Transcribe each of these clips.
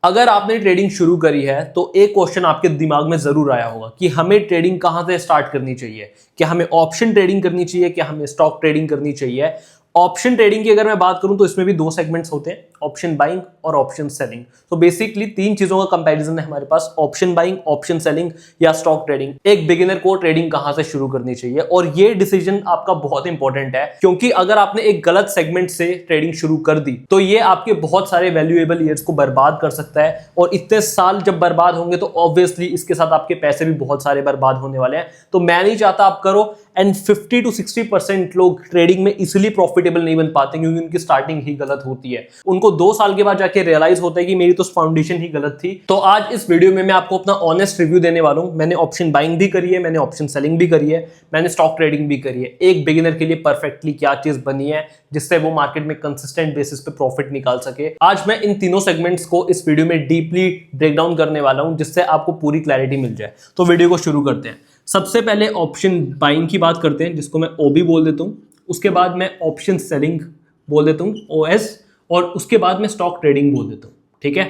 अगर आपने ट्रेडिंग शुरू करी है तो एक क्वेश्चन आपके दिमाग में जरूर आया होगा कि हमें ट्रेडिंग कहां से स्टार्ट करनी चाहिए। क्या हमें ऑप्शन ट्रेडिंग करनी चाहिए, क्या हमें स्टॉक ट्रेडिंग करनी चाहिए। ऑप्शन ट्रेडिंग की अगर मैं बात करूं तो इसमें भी दो सेगमेंट्स होते हैं, ऑप्शन बाइंग और ऑप्शन सेलिंग। तो बेसिकली तीन चीजों का कंपैरिजन है हमारे पास, ऑप्शन बाइंग, ऑप्शन सेलिंग या स्टॉक ट्रेडिंग। एक बिगिनर को ट्रेडिंग कहां से शुरू करनी चाहिए, और ये डिसीजन आपका बहुत इंपॉर्टेंट है, क्योंकि अगर आपने एक गलत सेगमेंट से ट्रेडिंग शुरू कर दी तो ये आपके बहुत सारे वैल्यूएबल ईयर्स को बर्बाद कर सकता है, और इतने साल जब बर्बाद होंगे तो ऑब्वियसली इसके साथ आपके पैसे भी बहुत सारे बर्बाद होने वाले हैं। तो मैं नहीं चाहता आप करो, एंड 50 to 60% लोग ट्रेडिंग में इसलिए प्रॉफिटेबल नहीं बन पाते क्योंकि उनकी स्टार्टिंग ही गलत होती है। उनको 2 साल के बाद जाके रियलाइज होता है कि मेरी तो फाउंडेशन ही गलत थी। तो आज इस वीडियो में मैं आपको अपना ऑनेस्ट रिव्यू देने वाला हूं। मैंने ऑप्शन बाइंग भी करी है, मैंने ऑप्शन सेलिंग भी करी है, मैंने स्टॉक ट्रेडिंग भी करी है। एक बिगिनर के लिए परफेक्टली क्या चीज बनी है जिससे वो मार्केट में कंसिस्टेंट बेसिस पे प्रॉफिट निकाल सके। आज मैं इन तीनों सेगमेंट्स को इस वीडियो में डीपली ब्रेक डाउन करने वाला हूं, जिससे आपको पूरी क्लैरिटी मिल जाए। तो वीडियो को शुरू करते हैं। सबसे पहले ऑप्शन बाइंग की बात करते हैं, जिसको मैं ओबी बोल देता हूं। उसके बाद मैं ऑप्शन सेलिंग बोल देता हूं, ओएस, और उसके बाद मैं स्टॉक ट्रेडिंग बोल देता हूं। ठीक है,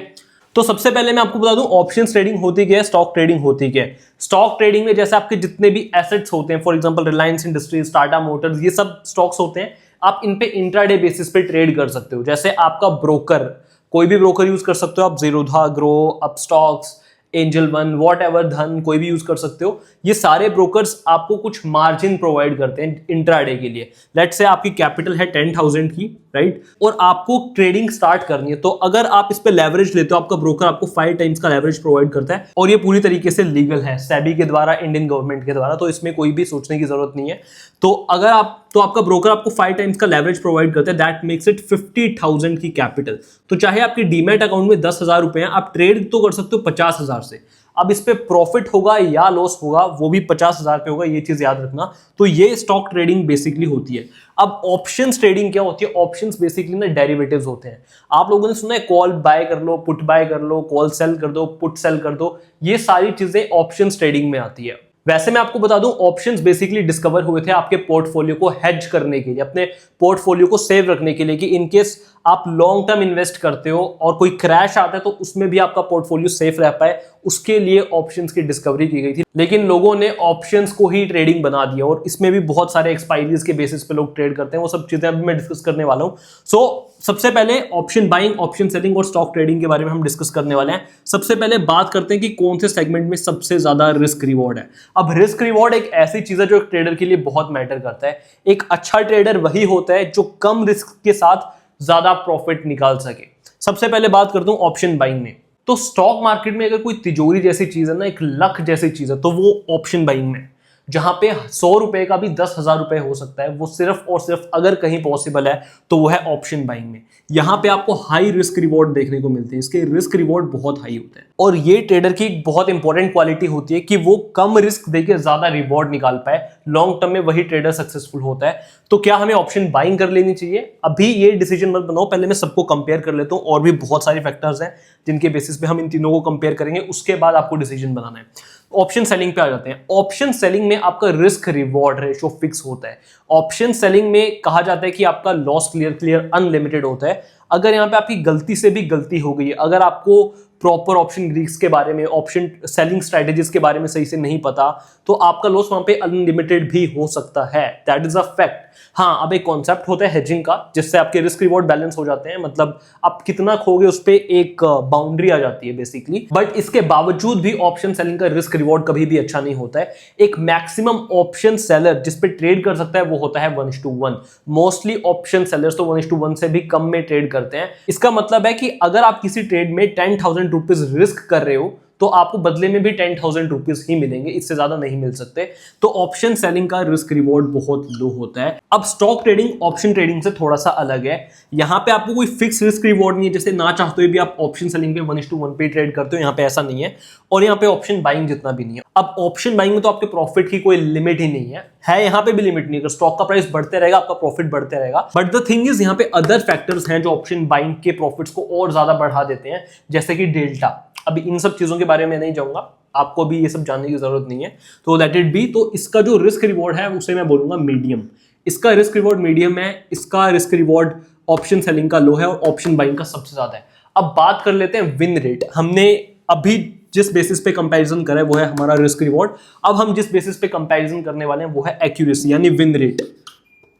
तो सबसे पहले मैं आपको बता दूं ऑप्शन ट्रेडिंग होती क्या है, स्टॉक ट्रेडिंग होती क्या है। स्टॉक ट्रेडिंग में जैसे आपके जितने भी एसेट्स होते हैं, for example Reliance industries, Tata Motors, ये सब स्टॉक्स होते हैं। आप इन पे इंट्राडे बेसिस पे ट्रेड कर सकते हो। जैसे आपका ब्रोकर, कोई भी ब्रोकर यूज कर सकते हो आप, Zerodha, grow, Upstox, angel one, what ever, धन, कोई भी यूज कर सकते हो। ये सारे ब्रोकर्स आपको कुछ मार्जिन प्रोवाइड करते हैं इंट्राडे के लिए। लेट्स से आपकी कैपिटल है 10,000 की, राइट, और आपको ट्रेडिंग स्टार्ट करनी है। तो अगर आप इस पे लेवरेज लेते हो, आपका ब्रोकर आपको 5 टाइम्स का लेवरेज प्रोवाइड करता है, और ये पूरी तरीके से लीगल है, सेबी के द्वारा, इंडियन गवर्नमेंट के द्वारा। तो इसमें कोई भी सोचने की जरूरत नहीं है। तो अगर आपका ब्रोकर आपको 5 टाइम्स का लेवरेज प्रोवाइड करता है, दैट मेक्स इट 50,000 की कैपिटल। तो चाहे आपकी डीमैट अकाउंट में 10,000 रुपए हैं, आप ट्रेड तो कर सकते हो 50,000 से। अब इस पे प्रॉफिट होगा या लॉस होगा वो भी 50,000 पे होगा, ये चीज याद रखना। तो ये स्टॉक ट्रेडिंग बेसिकली होती है। अब ऑप्शंस ट्रेडिंग क्या होती है? ऑप्शंस बेसिकली ना डेरिवेटिव्स होते हैं। आप लोगों ने सुना है कॉल बाय कर लो, पुट बाय कर लो, कॉल सेल कर दो, पुट सेल कर दो, ये सारी चीजें ऑप्शंस ट्रेडिंग में आती है। वैसे मैं आपको बता दूं, ऑप्शंस बेसिकली डिस्कवर हुए थे आपके पोर्टफोलियो को हेज करने के लिए, अपने पोर्टफोलियो को सेव रखने के लिए, कि इनकेस आप लॉन्ग टर्म इन्वेस्ट करते हो और कोई क्रैश आता है तो उसमें भी आपका पोर्टफोलियो सेफ रह पाए, उसके लिए ऑप्शंस की डिस्कवरी की गई थी। लेकिन लोगों ने ऑप्शंस को ही ट्रेडिंग बना दिया, और इसमें भी बहुत सारे एक्सपायरीज के बेसिस पे लोग ट्रेड करते हैं। वो सब चीजें अभी मैं डिस्कस करने वाला हूं। सो सबसे पहले ऑप्शन बाइंग, ऑप्शन सेलिंग और स्टॉक ट्रेडिंग के बारे में हम डिस्कस करने वाले हैं। सबसे पहले बात करते हैं कि कौन से सेगमेंट में सबसे ज्यादा रिस्क रिवॉर्ड है। अब रिस्क रिवॉर्ड एक ऐसी चीज है जो एक ट्रेडर के लिए बहुत मैटर करता है। एक अच्छा ट्रेडर वही होता है जो कम रिस्क के साथ ज्यादा प्रॉफिट निकाल सके। सबसे पहले बात करता हूं ऑप्शन बाइंग में। तो स्टॉक मार्केट में अगर कोई तिजोरी जैसी चीज है ना, एक लक जैसी चीज है, तो वो ऑप्शन बाइंग में, जहां पे 100 रुपए का भी 10,000 रुपए हो सकता है, वो सिर्फ और सिर्फ अगर कहीं पॉसिबल है तो वो है ऑप्शन बाइंग में। यहां पे आपको हाई रिस्क रिवॉर्ड देखने को मिलती है, इसके रिस्क रिवॉर्ड बहुत हाई होते हैं, और ये ट्रेडर की एक बहुत इंपॉर्टेंट क्वालिटी होती है कि वो कम रिस्क देके ज्यादा रिवॉर्ड निकाल पाए। लॉन्ग टर्म में वही ट्रेडर सक्सेसफुल होता है। तो क्या हमें ऑप्शन बाइंग कर लेनी चाहिए? अभी ये डिसीजन मत बनाओ, पहले मैं सबको कंपेयर कर लेता हूं, और भी बहुत सारे फैक्टर्स हैं जिनके बेसिस पे हम इन तीनों को कंपेयर करेंगे, उसके बाद आपको डिसीजन बनाना है। ऑप्शन सेलिंग पे आ जाते हैं। ऑप्शन सेलिंग में आपका रिस्क रिवॉर्ड रेशो फिक्स होता है। ऑप्शन सेलिंग में कहा जाता है कि आपका लॉस क्लियर अनलिमिटेड होता है। अगर यहां पे आपकी गलती से भी गलती हो गई है, अगर आपको प्रॉपर ऑप्शन ग्रीक्स के बारे में, ऑप्शन सेलिंग स्ट्रेटेजीज के बारे में सही से नहीं पता, तो आपका लॉस वहां पे अनलिमिटेड भी हो सकता है। That is a fact. हाँ, अब एक कॉन्सेप्ट होता है हेजिंग का, जिससे आपके रिस्क रिवॉर्ड बैलेंस हो जाते हैं। मतलब आप कितना खोगे उस पर एक बाउंड्री आ जाती है बेसिकली। बट इसके बावजूद भी ऑप्शन सेलिंग का रिस्क रिवॉर्ड कभी भी अच्छा नहीं होता है। एक मैक्सिमम ऑप्शन सेलर जिसपे ट्रेड कर सकता है वो होता है 1:1। मोस्टली ऑप्शन सेलर्स तो 1:1 से भी कम में ट्रेड करते हैं। इसका मतलब है कि अगर आप किसी ट्रेड में 10,000 रुपीज रिस्क कर रहे हो तो आपको बदले में भी 10,000 रुपीज ही मिलेंगे, इससे ज्यादा नहीं मिल सकते। तो ऑप्शन सेलिंग का रिस्क रिवॉर्ड बहुत लो होता है। अब स्टॉक ट्रेडिंग ऑप्शन ट्रेडिंग से थोड़ा सा अलग है। यहां पे आपको कोई फिक्स रिस्क रिवॉर्ड नहीं है, जैसे ना चाहते हुए भी आप ऑप्शन सेलिंग पे 1:1 पे ट्रेड करते हो, यहाँ पे ऐसा नहीं है। और यहाँ पे ऑप्शन बाइंग जितना भी नहीं है। अब ऑप्शन बाइंग में तो आपके प्रॉफिट की कोई लिमिट ही नहीं है यहाँ पे भी लिमिट नहीं है। स्टॉक का प्राइस बढ़ते रहेगा, आपका प्रॉफिट बढ़ते रहेगा। बट द थिंग इज, यहाँ पे अदर फैक्टर्स हैं जो ऑप्शन बाइंग के प्रॉफिट्स को और ज्यादा बढ़ा देते हैं, जैसे कि डेल्टा। अभी इन सब चीजों के बारे में नहीं जाऊंगा, आपको भी ये सब जानने की जरूरत नहीं है, तो लेट इट बी। तो इसका जो रिस्क रिवॉर्ड है उसे मैं बोलूंगा मीडियम। इसका रिस्क रिवॉर्ड मीडियम है, इसका रिस्क रिवॉर्ड ऑप्शन सेलिंग का लो है और ऑप्शन बाइंग का सबसे ज्यादा है। अब बात कर लेते हैं विन रेट। हमने अभी जिस बेसिस पे कंपैरिजन करा है वो है हमारा रिस्क रिवॉर्ड। अब हम जिस बेसिस पे कंपैरिजन करने वाले हैं वो है एक्यूरेसी यानी win rate.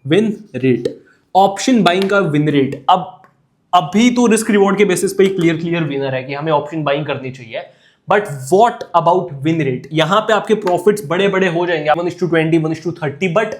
Win rate, option buying का विन रेट। अब अभी तो रिस्क रिवॉर्ड के बेसिस पे ही क्लियर विनर है कि हमें ऑप्शन बाइंग करनी चाहिए, but what about win rate? यहां पे आपके प्रॉफिट्स बड़े बड़े हो जाएंगे 1:20, 1:30, बट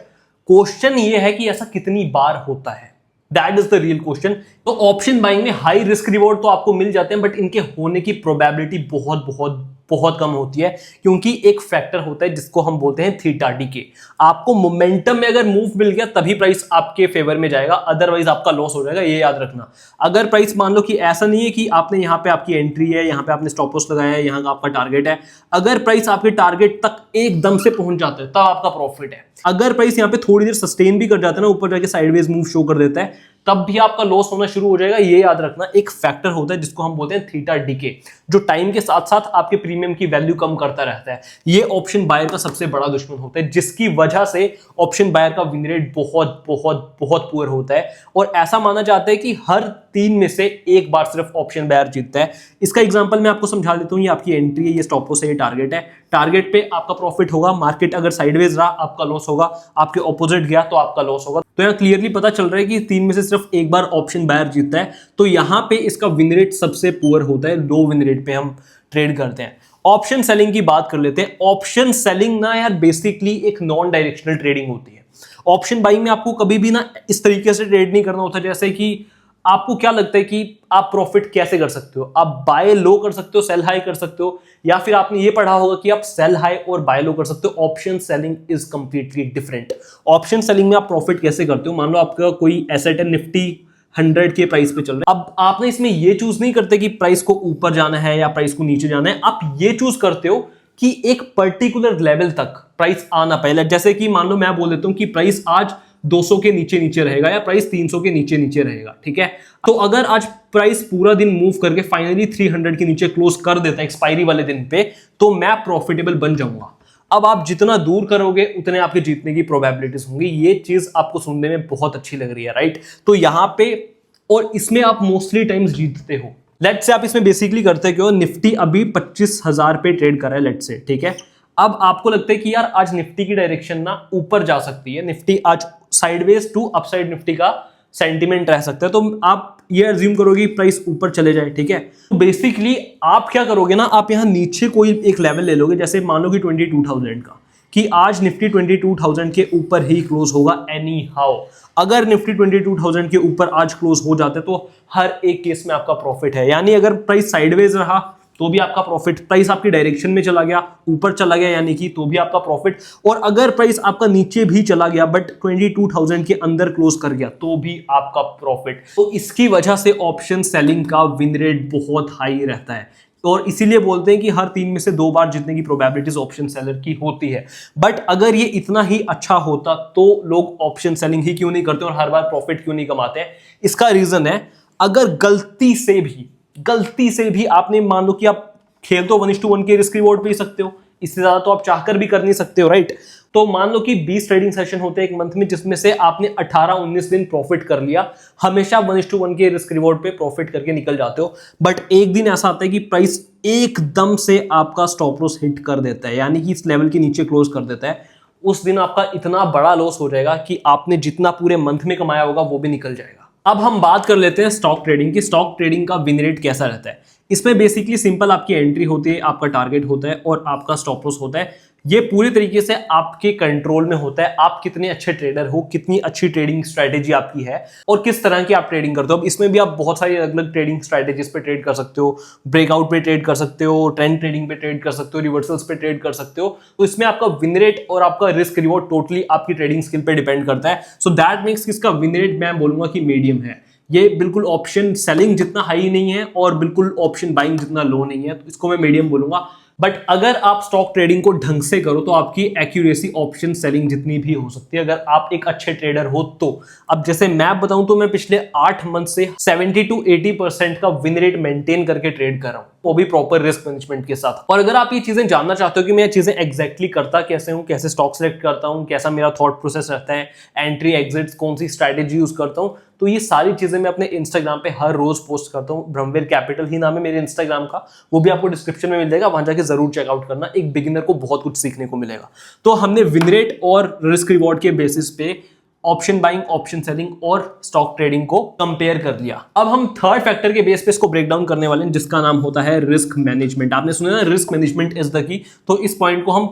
क्वेश्चन ये है कि ऐसा कितनी बार होता है? That is the real question. तो ऑप्शन बाइंग में हाई रिस्क रिवॉर्ड तो आपको मिल जाते हैं, बट इनके होने की प्रोबेबिलिटी बहुत बहुत बहुत कम होती है, क्योंकि एक फैक्टर होता है जिसको हम बोलते हैं थीटा डीके। आपको मोमेंटम में अगर मूव मिल गया तभी प्राइस आपके फेवर में जाएगा, अदरवाइज आपका लॉस हो जाएगा, ये याद रखना। अगर प्राइस मान लो कि ऐसा नहीं है कि आपने यहाँ पे आपकी एंट्री है, यहाँ पे आपने स्टॉप लॉस लगाया है, यहाँ का आपका टारगेट है, अगर प्राइस आपके टारगेट तक एकदम से पहुंच जाता है तब आपका प्रॉफिट है। अगर प्राइस यहाँ पे थोड़ी देर सस्टेन भी कर जाता है ना, ऊपर जाके साइडवेज मूव शो कर देता है, तब भी आपका लॉस होना शुरू हो जाएगा। ये याद रखना, एक फैक्टर होता है जिसको हम बोलते हैं थीटा डीके, जो टाइम के साथ साथ आपके प्रीमियम की वैल्यू कम करता रहता है। ये ऑप्शन बायर का सबसे बड़ा दुश्मन होता है, जिसकी वजह से ऑप्शन बायर का विन रेट बहुत बहुत बहुत पुअर होता है। और ऐसा माना जाता है कि हर 3 में से एक बार सिर्फ ऑप्शन बायर जीतता है। इसका एग्जांपल मैं आपको समझा देता हूं। ये आपकी एंट्री है, ये स्टॉप लॉस है, ये टारगेट है। टारगेट पे आपका प्रॉफिट होगा, मार्केट अगर साइडवेज रहा आपका लॉस होगा, आपके ऑपोजिट गया तो आपका लॉस होगा। तो यहाँ क्लियरली पता चल रहा है कि 3 में से सिर्फ एक बार ऑप्शन बायर जीतता है। तो यहाँ पे इसका विन रेट सबसे पुअर होता है, लो विन रेट पे हम ट्रेड करते हैं। ऑप्शन सेलिंग की बात कर लेते हैं। ऑप्शन सेलिंग ना यार बेसिकली एक नॉन डायरेक्शनल ट्रेडिंग होती है। ऑप्शन बाइंग में आपको कभी भी ना इस तरीके से ट्रेड नहीं करना होता, जैसे कि आपको क्या लगता है कि आप प्रॉफिट कैसे कर सकते हो? आप बाय लो कर सकते हो, सेल हाई कर सकते हो, या फिर आपने ये पढ़ा होगा कि आप सेल हाई और बाय लो कर सकते हो। Option selling is completely different. Option selling में आप प्रॉफिट कैसे करते हो? मान लो आपका कोई एसेट है, निफ्टी 100 के प्राइस पे चल रहा है। अब आपने इसमें ये चूज नहीं करते कि प्राइस को ऊपर जाना है या प्राइस को नीचे जाना है। आप ये चूज करते हो कि एक पर्टिकुलर लेवल तक प्राइस आना पहले। जैसे कि मान लो मैं बोल देता हूं कि प्राइस आज 200 के नीचे नीचे रहेगा या प्राइस 300 के नीचे नीचे रहेगा, ठीक है? तो अगर आज प्राइस पूरा दिन मूव करके फाइनली 300 के नीचे क्लोज कर देता है एक्सपायरी वाले दिन पे, तो मैं प्रॉफिटेबल बन जाऊंगा। अब आप जितना दूर करोगे उतने आपके जीतने की प्रोबेबिलिटीज होंगी। ये चीज आपको सुनने में बहुत अच्छी लग रही है, राइट? तो यहां पे और इसमें आप मोस्टली टाइम्स जीतते हो। लेट्स से आप इसमें बेसिकली करते क्यों? निफ्टी अभी 25,000 पे ट्रेड कर रहा है, लेट्स से, ठीक है? अब आपको लगता है कि यार आज निफ्टी की डायरेक्शन ना ऊपर जा सकती है, निफ्टी आज साइडवेज टू अपसाइड निफ्टी का सेंटीमेंट रह सकता है, तो आप ये अज्यूम करोगे प्राइस ऊपर चले जाए, ठीक है? तो बेसिकली आप क्या करोगे ना, आप यहां नीचे कोई एक लेवल ले लोगे, जैसे मान लो कि 22,000 का, कि आज निफ्टी 22,000 के ऊपर ही क्लोज होगा एनी हाउ। अगर निफ्टी 22,000 के ऊपर आज क्लोज हो जाते तो हर एक केस में आपका प्रॉफिट है। यानी अगर प्राइस साइडवेज रहा तो भी आपका प्रॉफिट, प्राइस आपकी डायरेक्शन में चला गया, ऊपर चला गया यानी कि, तो भी आपका प्रॉफिट, और अगर प्राइस आपका नीचे भी चला गया बट 22,000 के अंदर क्लोज कर गया तो भी आपका प्रॉफिट। तो इसकी वजह से ऑप्शन सेलिंग का विन रेट बहुत हाई रहता है, और इसीलिए बोलते हैं कि हर 3 में से 2 बार जीतने की प्रोबेबिलिटीज ऑप्शन सेलर की होती है। बट अगर ये इतना ही अच्छा होता तो लोग ऑप्शन सेलिंग ही क्यों नहीं करते और हर बार प्रॉफिट क्यों नहीं कमाते हैं? इसका रीजन है, अगर गलती से भी आपने, मान लो कि आप खेल तो 1:1 के रिस्क रिवॉर्ड पे ही सकते हो, इससे ज्यादा तो आप चाहकर भी कर नहीं सकते हो, राइट? तो मान लो कि 20 ट्रेडिंग सेशन होते हैं एक मंथ में, जिसमें से आपने 18-19 दिन प्रॉफिट कर लिया, हमेशा 1:1 के रिस्क रिवॉर्ड पे प्रॉफिट करके निकल जाते हो। बट एक दिन ऐसा आता है कि प्राइस एकदम से आपका स्टॉप लॉस हिट कर देता है, यानी कि इस लेवल के नीचे क्लोज कर देता है। उस दिन आपका इतना बड़ा लॉस हो जाएगा कि आपने जितना पूरे मंथ में कमाया होगा वो भी निकल जाएगा। अब हम बात कर लेते हैं स्टॉक ट्रेडिंग की। स्टॉक ट्रेडिंग का विन रेट कैसा रहता है? इसमें बेसिकली सिंपल आपकी एंट्री होती है, आपका टारगेट होता है और आपका स्टॉप लॉस होता है। ये पूरी तरीके से आपके कंट्रोल में होता है। आप कितने अच्छे ट्रेडर हो, कितनी अच्छी ट्रेडिंग स्ट्रैटेजी आपकी है और किस तरह की आप ट्रेडिंग करते हो। अब इसमें भी आप बहुत सारी अलग अलग ट्रेडिंग स्ट्रैटेजीज पे ट्रेड कर सकते हो, ब्रेकआउट पे ट्रेड कर सकते हो, ट्रेंड ट्रेडिंग पे ट्रेड कर सकते हो, रिवर्सल्स पे ट्रेड कर सकते हो। तो इसमें आपका विन रेट और आपका रिस्क रिवॉर्ड टोटली आपकी ट्रेडिंग स्किल पे डिपेंड करता है। सो दैट मेक्स इसका विन रेट मैं बोलूंगा कि मीडियम है। ये बिल्कुल ऑप्शन सेलिंग जितना हाई नहीं है और बिल्कुल ऑप्शन बाइंग जितना लो नहीं है, तो इसको मैं मीडियम बोलूंगा। बट अगर आप स्टॉक ट्रेडिंग को ढंग से करो तो आपकी एक्यूरेसी ऑप्शन सेलिंग जितनी भी हो सकती है, अगर आप एक अच्छे ट्रेडर हो तो। अब जैसे मैं बताऊं तो मैं पिछले 8 मंथ से 70 to 80% का विन रेट मेंटेन करके ट्रेड कर रहा हूं, वो भी प्रॉपर रिस्क मैनेजमेंट के साथ। और अगर आप ये चीजें जानना चाहते हो कि मैं ये चीजें एग्जैक्टली करता कैसे हूं, कैसे स्टॉक सेलेक्ट करता हूं, कैसा मेरा थॉट प्रोसेस रहता है, एंट्री एग्जिट कौन सी स्ट्रैटेजी यूज करता हूं, तो ये सारी चीजें मैं अपने इंस्टाग्राम पे हर रोज पोस्ट करता हूँ। ब्रह्मवीर कैपिटल ही नाम है मेरे इंस्टाग्राम का, वो भी आपको डिस्क्रिप्शन में मिल जाएगा, वहां जाके जरूर चेकआउट करना। एक बिगिनर को बहुत कुछ सीखने को मिलेगा। तो हमने विन रेट और रिस्क रिवॉर्ड के बेसिस पे ऑप्शन बाइंग, ऑप्शन सेलिंग और स्टॉक ट्रेडिंग को कंपेयर कर लिया। अब हम थर्ड फैक्टर के बेस पे इसको ब्रेक डाउन करने वाले हैं, जिसका नाम होता है रिस्क मैनेजमेंट। आपने सुना ना, risk management is the key. तो इस पॉइंट को हम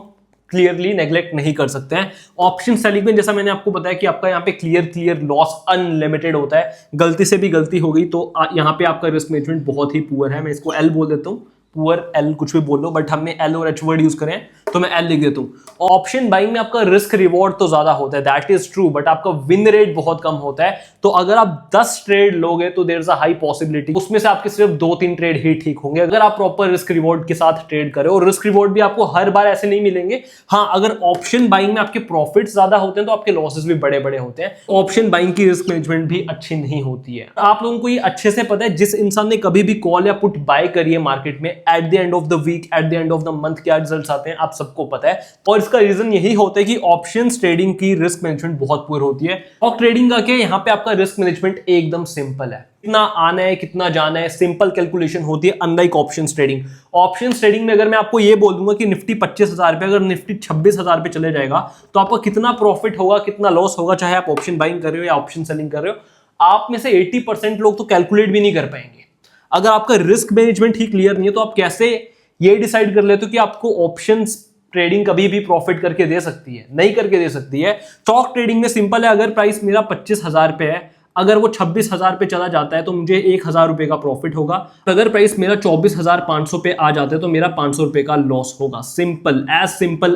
क्लियरली नेग्लेक्ट नहीं कर सकते हैं। ऑप्शन सेलिंग में जैसा मैंने आपको बताया कि आपका यहाँ पे क्लियर लॉस अनलिमिटेड होता है। गलती से भी गलती हो गई तो यहाँ पे आपका रिस्क मैनेजमेंट बहुत ही पुअर है। मैं इसको एल बोल देता हूँ, पुअर एल कुछ भी बोल लो, बट हमने एल और एच वर्ड यूज करें तो मैं एल लिख देता हूं। ऑप्शन बाइंग में आपका रिस्क रिवॉर्ड तो ज्यादा होता है, दैट इज ट्रू, बट आपका विन रेट बहुत कम होता है। तो अगर आप 10 ट्रेड लोगे तो there is a high possibility उसमें से आपके सिर्फ 2-3 ट्रेड ही ठीक होंगे, अगर आप प्रॉपर रिस्क रिवॉर्ड के साथ ट्रेड करें। और रिस्क रिवॉर्ड भी आपको हर बार ऐसे नहीं मिलेंगे। हाँ, अगर ऑप्शन बाइंग में आपके प्रॉफिट ज्यादा होते हैं तो आपके लॉसेस भी बड़े बड़े होते हैं। ऑप्शन बाइंग की रिस्क मैनेजमेंट भी अच्छी नहीं होती है। आप लोगों को ये अच्छे से पता है, जिस इंसान ने कभी भी कॉल या पुट बाय करी है मार्केट में, at the end of the week, at the end of the month क्या रिजल्ट्स आते हैं आप सबको पता है। और इसका रीजन यही होता है कि ऑप्शंस ट्रेडिंग की रिस्क मैनेजमेंट बहुत पुअर होती है। स्टॉक ट्रेडिंग का क्या, यहाँ पे आपका रिस्क मैनेजमेंट एकदम सिंपल है। कितना आना है, कितना जाना है, सिंपल कैलकुलेशन होती है, unlike options trading. Options trading में अगर मैं आपको ये बोल दूंगा कि निफ्टी 25,000 पे, अगर निफ्टी 26,000 पे चले जाएगा तो आपका कितना प्रॉफिट होगा, कितना लॉस होगा, चाहे आप ऑप्शन बाइंग कर रहे हो या ऑप्शन सेलिंग कर रहे हो, आप में से 80% लोग तो कैलकुलेट भी नहीं कर पाएंगे। अगर आपका रिस्क मैनेजमेंट ही क्लियर नहीं है तो आप कैसे ये डिसाइड कर लेते हो कि आपको ऑप्शंस ट्रेडिंग कभी भी प्रॉफिट करके दे सकती है? नहीं करके दे सकती है। स्टॉक ट्रेडिंग में सिंपल है, अगर प्राइस मेरा 25,000 पे है, अगर वो 26,000 पे चला जाता है तो मुझे 1,000 रुपए का प्रॉफिट होगा। अगर प्राइस मेरा 24,500 पे आ जाता है तो मेरा 500 रुपए का लॉस होगा। Simple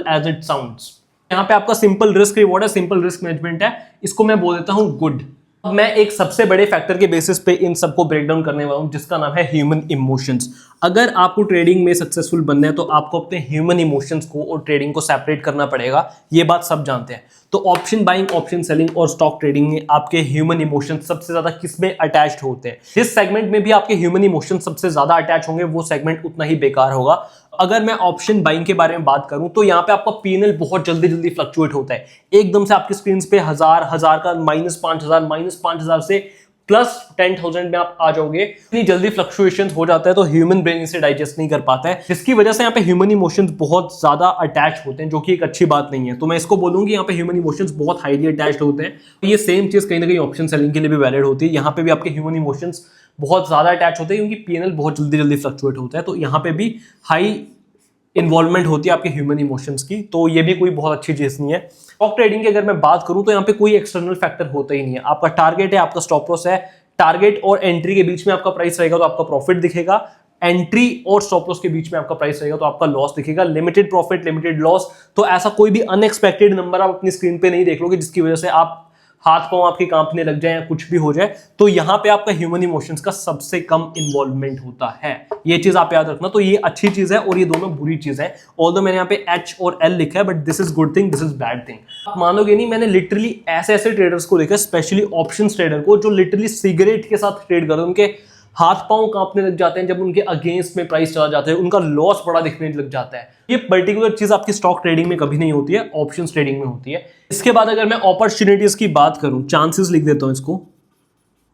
as it sounds. यहाँ पे आपका सिंपल रिस्क रिवॉर्ड है, सिंपल रिस्क मैनेजमेंट है, इसको मैं बोल देता हूं गुड। अब मैं एक सबसे बड़े फैक्टर के बेसिस पे इन सबको ब्रेक डाउन करने वाला हूं, जिसका नाम है ह्यूमन इमोशंस। अगर आपको ट्रेडिंग में सक्सेसफुल बनना है तो आपको अपने ह्यूमन इमोशंस को और ट्रेडिंग को सेपरेट करना पड़ेगा। ये बात सब जानते हैं। तो ऑप्शन बाइंग, ऑप्शन सेलिंग और स्टॉक ट्रेडिंग में आपके ह्यूमन इमोशंस सबसे ज्यादा किसमें अटैच्ड होते हैं? जिस सेगमेंट में भी आपके ह्यूमन इमोशंस सबसे ज्यादा अटैच होंगे वो सेगमेंट उतना ही बेकार होगा। अगर मैं ऑप्शन बाइंग के बारे में बात करूं तो यहाँ पे आपका पीएनएल बहुत जल्दी जल्दी फ्लक्चुएट होता है। एकदम से आपकी स्क्रीन पे हजार का -5,000 से +10,000 में आप आ जाओगे। इतनी जल्दी फ्लक्चुएशन हो जाता है तो ह्यूमन ब्रेन इसे डाइजेस्ट नहीं कर पाता है, जिसकी वजह से यहाँ पे ह्यूमन इमोशंस बहुत ज्यादा अटैच होते हैं, जो कि एक अच्छी बात नहीं है। तो मैं इसको बोलूंगी यहाँ पे ह्यूमन इमोशंस बहुत हाईली अटैच्ड होते हैं। तो ये सेम चीज कहीं ना कहीं ऑप्शन सेलिंग के लिए भी वैलिड होती है। यहाँ पे भी आपके ह्यूमन इमोशंस बहुत ज्यादा अटैच होते हैं क्योंकि पीएनएल बहुत जल्दी जल्दी फ्लक्चुएट होता है। तो यहाँ पे भी हाई इन्वॉल्वमेंट होती है आपके ह्यूमन इमोशंस की। तो ये भी कोई बहुत अच्छी चीज नहीं है। स्टॉक ट्रेडिंग की अगर मैं बात करूं तो यहाँ पे कोई एक्सटर्नल फैक्टर होता ही नहीं है। आपका टारगेट है, आपका स्टॉप लॉस है। टारगेट और एंट्री के बीच में आपका प्राइस रहेगा तो आपका प्रॉफिट दिखेगा। एंट्री और स्टॉप लॉस के बीच में आपका प्राइस रहेगा तो आपका लॉस दिखेगा। Limited profit, limited loss. तो ऐसा कोई भी अनएक्सपेक्टेड नंबर आप अपनी स्क्रीन पे नहीं देख लोगे जिसकी वजह से आप हाथ पांव आपके कांपने लग जाए या कुछ भी हो जाए। तो यहां पे आपका ह्यूमन इमोशंस का सबसे कम इन्वॉल्वमेंट होता है। ये चीज आप याद रखना। तो ये अच्छी चीज है और ये दोनों बुरी चीज है। ऑल्दो मैंने यहाँ पे एच और एल लिखा है, but this is good thing, this is bad thing. आप मानोगे नहीं, मैंने लिटरली ऐसे ऐसे ट्रेडर्स को देखा, स्पेशली ऑप्शंस ट्रेडर को, जो लिटरली सिगरेट के साथ ट्रेड करते हैं। उनके हाथ पांव कांपने लग जाते हैं जब उनके अगेंस्ट में प्राइस चला जाता है, उनका लॉस बड़ा दिखने लग जाता है। ये पर्टिकुलर चीज आपकी स्टॉक ट्रेडिंग में कभी नहीं होती है, ऑप्शंस ट्रेडिंग में होती है। इसके बाद अगर मैं अपॉर्चुनिटीज की बात करूं, चांसेस लिख देता हूं इसको,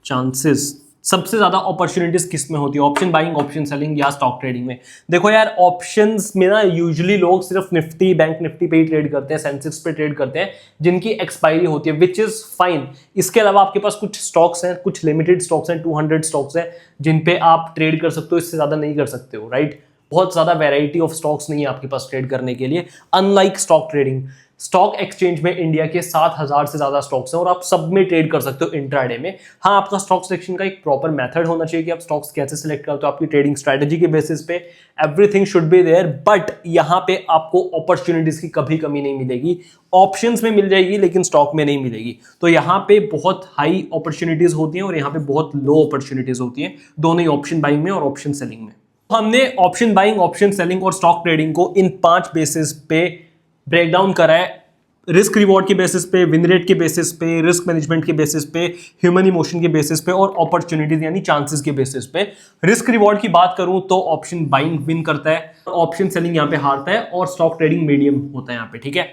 चांसेस। सबसे ज्यादा अपॉर्चुनिटीज किस में होती है? ऑप्शन बाइंग, ऑप्शन सेलिंग या स्टॉक ट्रेडिंग में? देखो यार, ऑप्शंस में ना यूजुअली लोग सिर्फ निफ्टी, बैंक निफ्टी पे ही ट्रेड करते हैं, सेंसेक्स पे ट्रेड करते हैं, जिनकी एक्सपायरी होती है, विच इज फाइन। इसके अलावा आपके पास कुछ स्टॉक्स हैं, कुछ लिमिटेड स्टॉक्स हैं, 200 स्टॉक्स हैं जिन पे आप ट्रेड कर सकते हो, इससे ज्यादा नहीं कर सकते हो, राइट? बहुत ज्यादा वैरायटी ऑफ स्टॉक्स नहीं है आपके पास ट्रेड करने के लिए। Unlike stock trading, stock exchange में इंडिया के 7,000 से ज्यादा स्टॉक्स हैं और आप सब में ट्रेड कर सकते हो इंट्राडे में। हाँ, आपका स्टॉक सिलेक्शन का एक प्रॉपर मेथड होना चाहिए कि आप स्टॉक्स कैसे सिलेक्ट करते हो, आपकी ट्रेडिंग स्ट्रेटजी के बेसिस पे। Everything should be there, but यहाँ पे आपको अपॉर्चुनिटीज की कभी कमी नहीं मिलेगी। ऑप्शंस में मिल जाएगी लेकिन स्टॉक में नहीं मिलेगी। तो यहाँ पे बहुत हाई अपॉर्चुनिटीज होती हैं और यहाँ पे बहुत लो अपॉर्चुनिटीज होती हैं, दोनों ही ऑप्शन बाइंग में और ऑप्शन सेलिंग में। हमने ऑप्शन बाइंग, ऑप्शन सेलिंग और स्टॉक ट्रेडिंग को इन 5 बेसिस पे ब्रेक डाउन करा है। रिस्क रिवॉर्ड के बेसिस पे, विन रेट के बेसिस पे, रिस्क मैनेजमेंट के बेसिस पे, ह्यूमन इमोशन के बेसिस पे और अपॉर्चुनिटीज यानी चांसेस के बेसिस पे। रिस्क रिवॉर्ड की बात करूं तो ऑप्शन बाइंग विन करता है, ऑप्शन सेलिंग यहाँ पे हारता है और स्टॉक ट्रेडिंग मीडियम होता है यहाँ पे, ठीक है।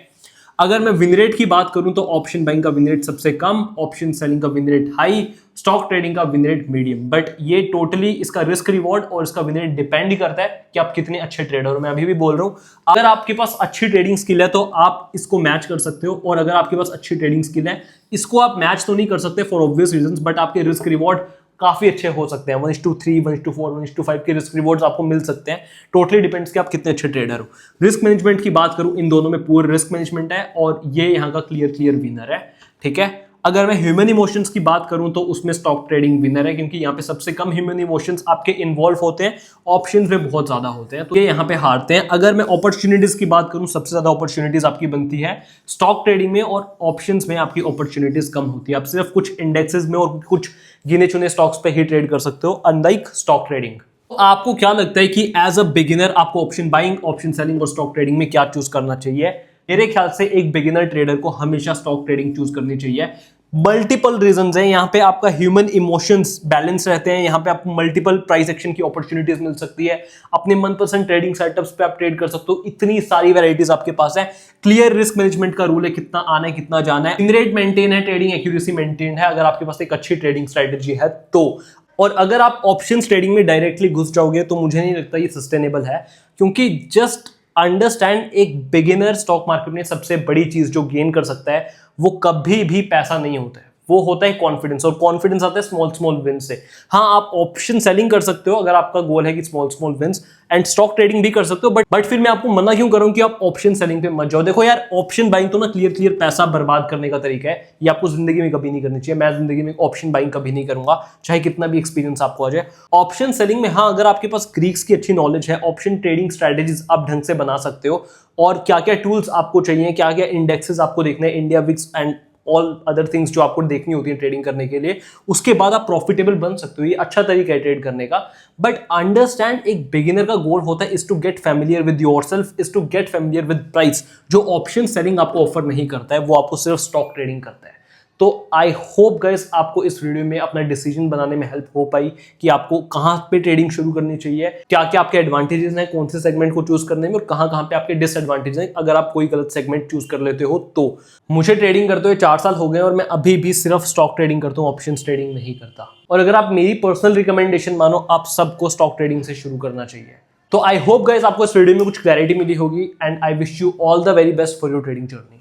अगर मैं विन रेट की बात करूं तो ऑप्शन बाइंग का विन रेट सबसे कम, ऑप्शन सेलिंग का win rate high, stock trading का विन रेट मीडियम, बट ये टोटली इसका रिस्क रिवॉर्ड और इसका विन रेट डिपेंड ही करता है कि आप कितने अच्छे ट्रेडर हो। मैं अभी भी बोल रहा हूं, अगर आपके पास अच्छी ट्रेडिंग स्किल है तो आप इसको मैच कर सकते हो, और अगर आपके पास अच्छी ट्रेडिंग स्किल है, इसको आप मैच तो नहीं कर सकते फॉर ऑब्वियस रीजंस, बट आपके रिस्क रिवॉर्ड काफी अच्छे हो सकते हैं। 1:3, 1:4, 1:5 के रिस्क रिवॉर्ड्स आपको मिल सकते हैं। टोटली डिपेंड्स कि आप कितने अच्छे ट्रेडर हो। रिस्क मैनेजमेंट की बात करूं, इन दोनों में पूरा रिस्क मैनेजमेंट है और ये यहाँ का क्लियर विनर है। ठीक है, अगर मैं ह्यूमन इमोशंस की बात करूं तो उसमें स्टॉक ट्रेडिंग विनर है, क्योंकि यहाँ पे सबसे कम ह्यूमन इमोशंस आपके इन्वॉल्व होते हैं, ऑप्शंस में बहुत ज्यादा होते हैं, तो ये यहाँ पे हारते हैं। अगर मैं अपॉर्चुनिटीज की बात करूं, सबसे ज्यादा अपॉर्चुनिटीज आपकी बनती है स्टॉक ट्रेडिंग में, और ऑप्शंस में आपकी अपॉर्चुनिटीज कम होती है। आप सिर्फ कुछ इंडेक्सेस में और कुछ गिने चुने स्टॉक्स पे ही ट्रेड कर सकते हो, अनलाइक स्टॉक ट्रेडिंग। तो आपको क्या लगता है कि एज अ बिगिनर आपको ऑप्शन बाइंग, ऑप्शन सेलिंग और स्टॉक ट्रेडिंग में क्या चूज करना चाहिए? मेरे ख्याल से एक बिगिनर ट्रेडर को हमेशा स्टॉक ट्रेडिंग चूज करनी चाहिए। मल्टीपल रीजंस हैं। यहाँ पे आपका ह्यूमन इमोशंस बैलेंस रहते हैं, यहाँ पे आपको मल्टीपल प्राइस एक्शन की अपॉर्चुनिटीज मिल सकती है, अपने मनपसंद ट्रेडिंग सेटअप्स पे आप ट्रेड कर सकते हो, इतनी सारी वैरायटीज आपके पास है। क्लियर रिस्क मैनेजमेंट का रूल है, कितना आना है कितना जाना है, विन रेट मेंटेन है, ट्रेडिंग एक्यूरेसी मेंटेन है, अगर आपके पास एक अच्छी ट्रेडिंग स्ट्रेटेजी है तो। और अगर आप ऑप्शंस ट्रेडिंग में डायरेक्टली घुस जाओगे तो मुझे नहीं लगता ये सस्टेनेबल है, क्योंकि जस्ट अंडरस्टैंड, एक बिगिनर स्टॉक मार्केट में सबसे बड़ी चीज जो गेन कर सकता है वो कभी भी पैसा नहीं होता है, वो होता है कॉन्फिडेंस, और कॉन्फिडेंस आता है स्मॉल विन से। हाँ, आप ऑप्शन सेलिंग कर सकते हो अगर आपका गोल है कि small wins, and stock trading भी कर सकते हो, बट फिर मैं आपको मना क्यों करूं कि आप ऑप्शन सेलिंग पे मत जाओ। देखो यार, ऑप्शन बाइंग तो ना क्लियर पैसा बर्बाद करने का तरीका है, ये आपको जिंदगी में कभी नहीं करनी चाहिए। मैं जिंदगी में ऑप्शन बाइंग कभी नहीं करूंगा, चाहे कितना भी एक्सपीरियंस आपको आ जाए। ऑप्शन सेलिंग में हाँ, अगर आपके पास ग्रीक्स की अच्छी नॉलेज है, ऑप्शन ट्रेडिंग स्ट्रेटेजीज आप ढंग से बना सकते हो, और क्या क्या टूल्स आपको चाहिए, क्या क्या इंडेक्सेस आपको देखने हैं, India VIX and all other things जो आपको देखनी होती है ट्रेडिंग करने के लिए, उसके बाद आप प्रॉफिटेबल बन सकते हो। ये अच्छा तरीका है ट्रेड करने का। बट अंडरस्टैंड, एक बिगिनर का गोल होता है is to get familiar with yourself, is to get familiar with price, जो ऑप्शन सेलिंग आपको ऑफर नहीं करता है, वो आपको सिर्फ स्टॉक ट्रेडिंग करता है। तो आई होप गाइस आपको इस वीडियो में अपना डिसीजन बनाने में हेल्प हो पाई कि आपको कहां पे ट्रेडिंग शुरू करनी चाहिए, क्या क्या आपके एडवांटेजेस हैं, कौन से सेगमेंट को चूज करने में, और कहां कहां पे आपके डिसएडवांटेज हैं अगर आप कोई गलत सेगमेंट चूज कर लेते हो तो। मुझे ट्रेडिंग करते हुए 4 साल हो गए और मैं अभी भी सिर्फ स्टॉक ट्रेडिंग करता हूं, ऑप्शन ट्रेडिंग नहीं करता। और अगर आप मेरी पर्सनल रिकमेंडेशन मानो, आप सबको स्टॉक ट्रेडिंग से शुरू करना चाहिए। तो आई होप गाइस आपको इस वीडियो में कुछ क्लैरिटी मिली होगी, and I wish you all the very best for your trading journey.